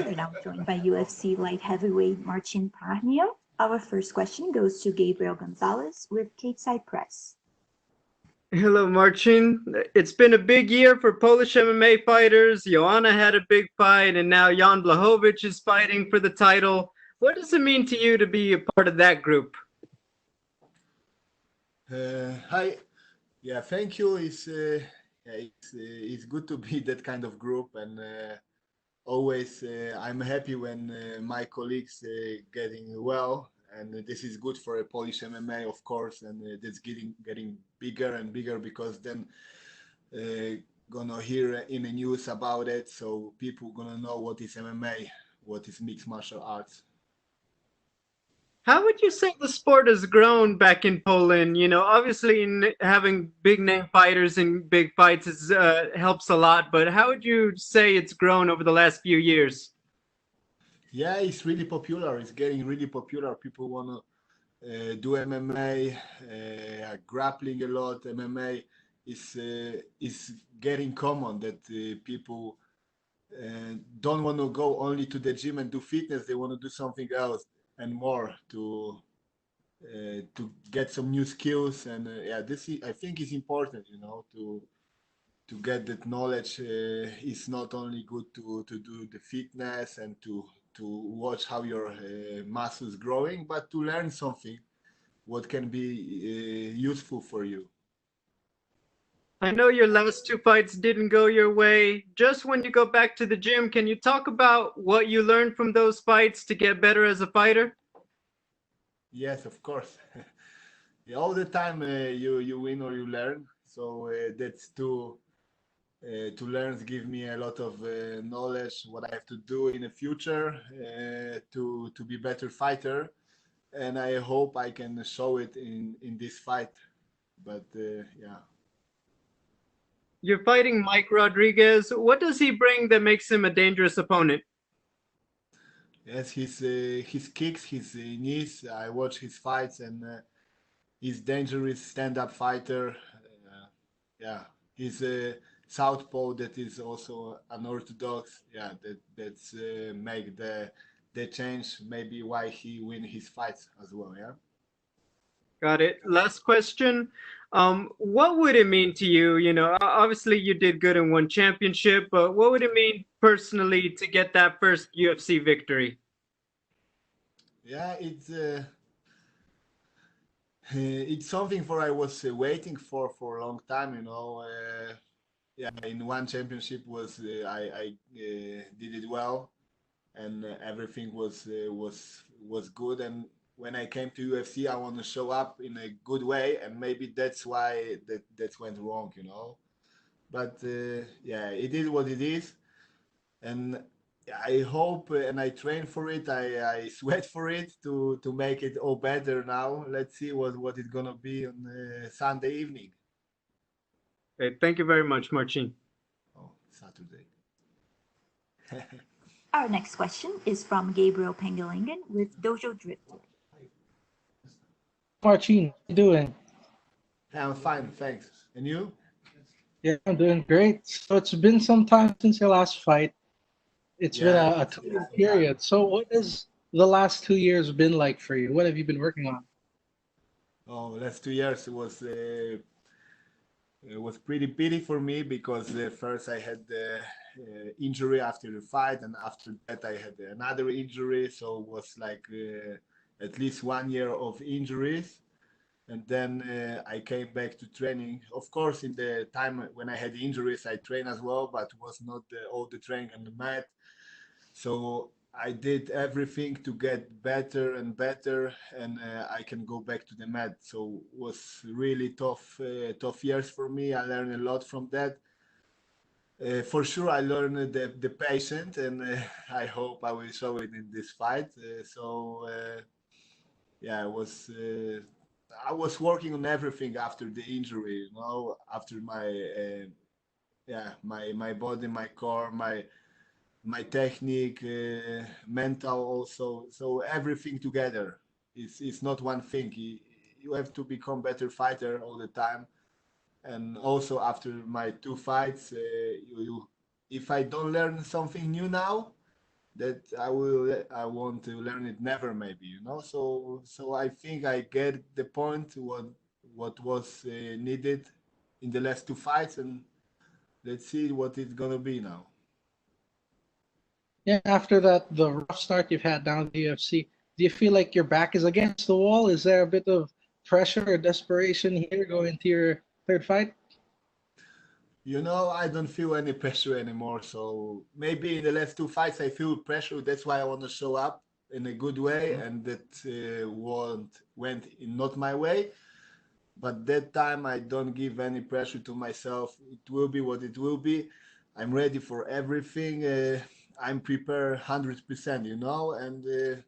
We're now joined by UFC light heavyweight Marcin Prachnio. Our first question goes to Gabriel Gonzalez with Cateside Press. Hello, Marcin. It's been a big year for Polish MMA fighters. Joanna had a big fight, and now Jan Blachowicz is fighting for the title. What does it mean to you to be a part of that group? Hi. Yeah, thank you. It's good to be that kind of group, and always I'm happy when my colleagues getting well, and this is good for a Polish MMA, of course, and that's getting bigger and bigger because then gonna hear in the news about it, so people gonna know what is MMA, what is mixed martial arts. How would you say the sport has grown back in Poland? Obviously having big name fighters and big fights helps a lot, but how would you say it's grown over the last few years? Yeah, it's really popular. It's getting really popular. People wanna do MMA, grappling a lot. MMA is getting common that people don't want to go only to the gym and do fitness. They want to do something else and more to get some new skills. And yeah, I think is important. To get that knowledge. It's not only good to do the fitness and to watch how your muscles growing, but to learn something what can be useful for you. I know your last two fights didn't go your way. Just when you go back to the gym, can you talk about what you learned from those fights to get better as a fighter? Yes, of course. Yeah, all the time you win or you learn. So that's to learn give me a lot of knowledge what I have to do in the future to be better fighter, and I hope I can show it in this fight. But yeah. You're fighting Mike Rodriguez. What does he bring that makes him a dangerous opponent? Yes, his kicks, his knees. I watch his fights, and he's dangerous stand-up fighter. Yeah, he's a southpaw that is also unorthodox. Yeah, that's make the change. Maybe why he win his fights as well. Yeah. Got it. Last question. What would it mean to you? Obviously you did good in one championship, but what would it mean personally to get that first UFC victory? Yeah, it's something for I was waiting for a long time. Yeah, in one championship was I did it well, and everything was good. And when I came to UFC, I want to show up in a good way, and maybe that's why that went wrong. But yeah, it is what it is, and I hope and I train for it. I sweat for it to make it all better now. Let's see what it's gonna be on Sunday evening. Okay, thank you very much, Marcin. Oh, Saturday. Our next question is from Gabriel Pengelingen with Dojo Drifter. Marcin, how you doing? I'm fine, thanks. And you? Yeah, I'm doing great. So it's been some time since your last fight. It's been Yeah, a 2 year period. So what has the last 2 years been like for you? What have you been working on? oh, last 2 years it was pretty pity for me because first I had the injury after the fight, and after that I had another injury. So it was like at least 1 year of injuries. And then I came back to training. Of course, in the time when I had injuries, I trained as well, but was not all the training on the mat. So I did everything to get better and better, and I can go back to the mat. So it was really tough years for me. I learned a lot from that. For sure, I learned the patient, and I hope I will show it in this fight. Yeah, I was working on everything after the injury. After my yeah my body, my core, my technique, mental also. So everything together. It's not one thing. You have to become better fighter all the time. And also after my two fights, if I don't learn something new now, that I want to learn it never, maybe, you know. So I think I get the point what was needed in the last two fights, and let's see what it's gonna be now. Yeah, after that, the rough start you've had down at the UFC, do you feel like your back is against the wall? Is there a bit of pressure or desperation here going into your third fight? You know, I don't feel any pressure anymore. So maybe in the last two fights I feel pressure. That's why I want to show up in a good way, and that went in not my way. But that time I don't give any pressure to myself. It will be what it will be. I'm ready for everything. I'm prepared 100%, you know, and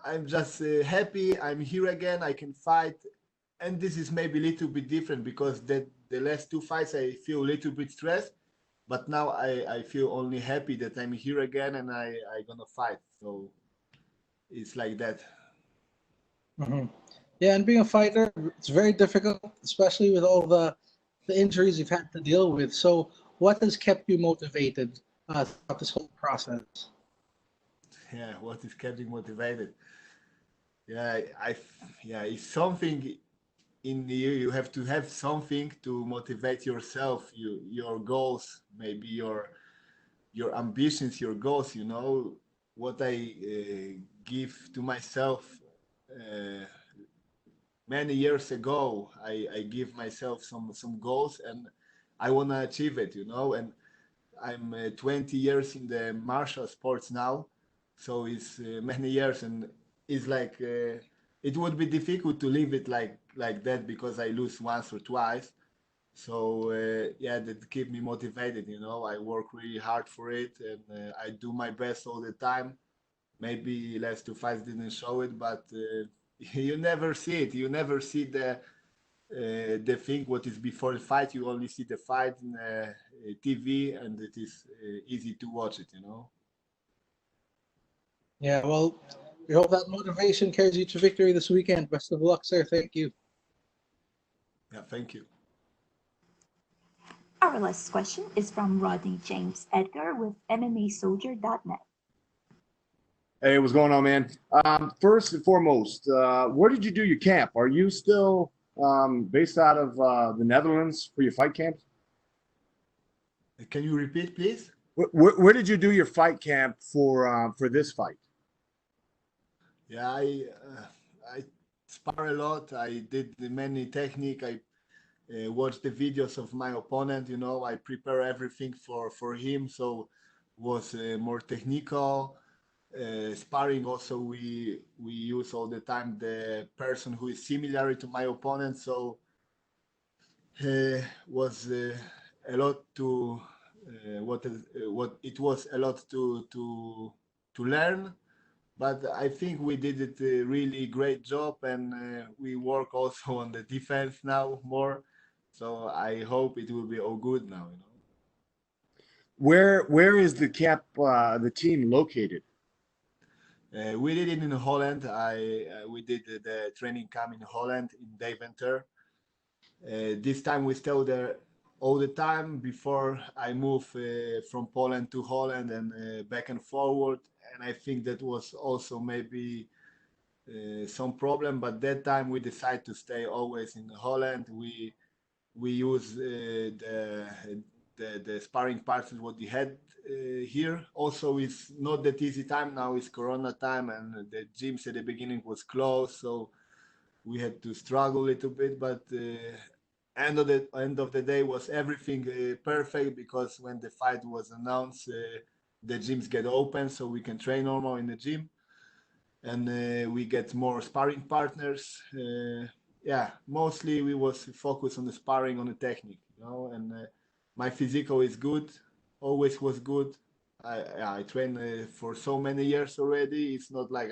I'm just happy. I'm here again. I can fight, and this is maybe a little bit different because the last two fights I feel a little bit stressed, but now I feel only happy that I'm here again and I gonna fight. So it's like that. Hmm. Yeah, and being a fighter, it's very difficult, especially with all the injuries you've had to deal with. So, what has kept you motivated throughout this whole process? Yeah, what is keeping motivated? Yeah, yeah, it's something in you. You have to have something to motivate yourself. Your goals, maybe your ambitions, your goals. You know what I give to myself. Uh, Many years ago I give myself some goals and I want to achieve it, you know. And I'm 20 years in the martial sports now, so it's many years, and it's like it would be difficult to leave it like that because I lose once or twice. So yeah, that keep me motivated, you know. I work really hard for it, and I do my best all the time. Maybe last two fights didn't show it, but you never see it. You never see the thing what is before the fight. You only see the fight in TV, and it is easy to watch it. You know. Yeah, well, we hope that motivation carries you to victory this weekend. Best of luck, sir. Thank you. Yeah. Thank you. Our last question is from Rodney James Edgar with MMAsoldier.net. Hey, what's going on, man? First and foremost, where did you do your camp? Are you still based out of the Netherlands for your fight camp? Can you repeat, please? Where did you do your fight camp for this fight? Yeah, I spar a lot. I did many technique. I watched the videos of my opponent. You know, I prepare everything for him. So was more technical. Sparring also we use all the time the person who is similar to my opponent. So was a lot to what it was a lot to learn, but I think we did it a really great job, and we work also on the defense now more. So I hope it will be all good now. You know. Where is the camp the team located? We did it in Holland. We did the training camp in Holland in Deventer. This time we stay there all the time before I move from Poland to Holland and back and forward. And I think that was also maybe some problem. But that time we decided to stay always in Holland. We use the sparring partners what we had here. Also, it's not that easy time now. It's Corona time, and the gyms at the beginning was closed, so we had to struggle a little bit. But end of the day was everything perfect because when the fight was announced, the gyms get open, so we can train normal in the gym, and we get more sparring partners. Yeah, mostly we was focused on the sparring, on the technique, you know. And my physical is good, always was good. I train for so many years already. It's not like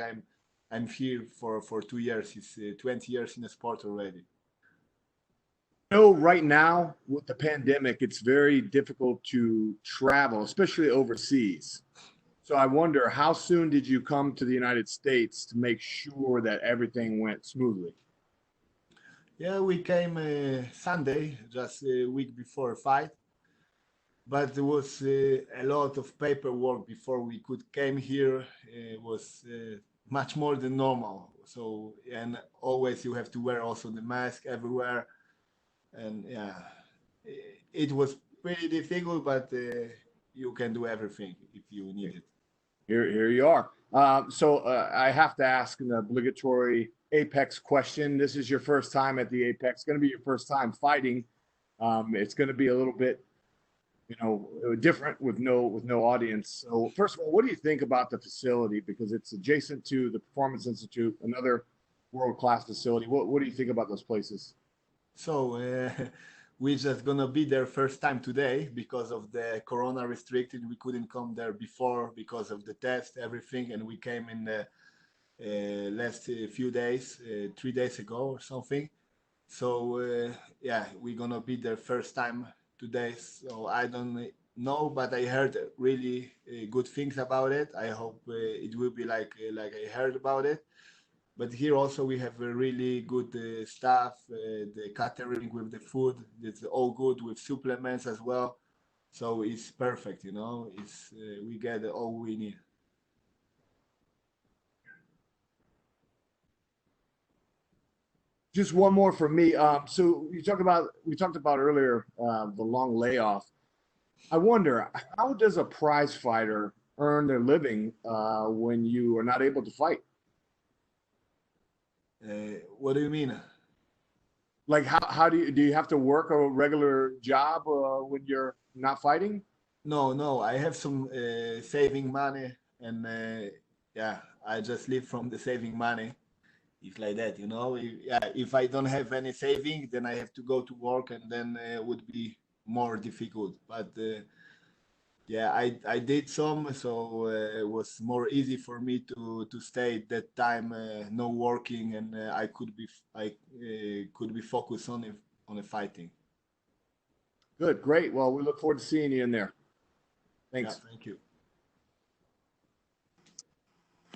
I'm here for 2 years. It's 20 years in the sport already. know right now with the pandemic, it's very difficult to travel, especially overseas. So I wonder, how soon did you come to the United States to make sure that everything went smoothly? Yeah, we came Sunday, just a week before fight. but there was a lot of paperwork before we could came here. It was much more than normal. So, and always you have to wear also the mask everywhere. And yeah, it was pretty difficult, but you can do everything if you need it. Here you are. I have to ask an obligatory Apex question. This is your first time at the Apex. Going to be your first time fighting. It's going to be a little bit, different with no audience. So first of all, what do you think about the facility? Because it's adjacent to the Performance Institute, another world-class facility. What do you think about those places? So we're just gonna be there first time today because of the corona restricted. We couldn't come there before because of the test, everything, and we came in the last few days, 3 days ago or something. So yeah, we're gonna be there first time today. So I don't know, but I heard really good things about it. I hope it will be like I heard about it. But here also we have a really good staff, the catering with the food, it's all good with supplements as well. So it's perfect, It's we get all we need. Just one more from me. So we talked about earlier the long layoff. I wonder, how does a prize fighter earn their living when you are not able to fight? What do you mean? Like how do you have to work a regular job when you're not fighting? No, no, I have some saving money, and yeah, I just live from the saving money. It's like that, Yeah, if I don't have any saving, then I have to go to work, and then would be more difficult. But yeah, I did some, so it was more easy for me to stay at that time, no working, and I could be focused on the fighting. Good, great. Well, we look forward to seeing you in there. Yeah, Thanks. thank you.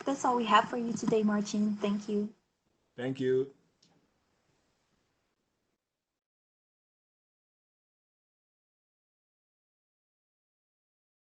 That's all we have for you today, Marcin. Thank you. Thank you.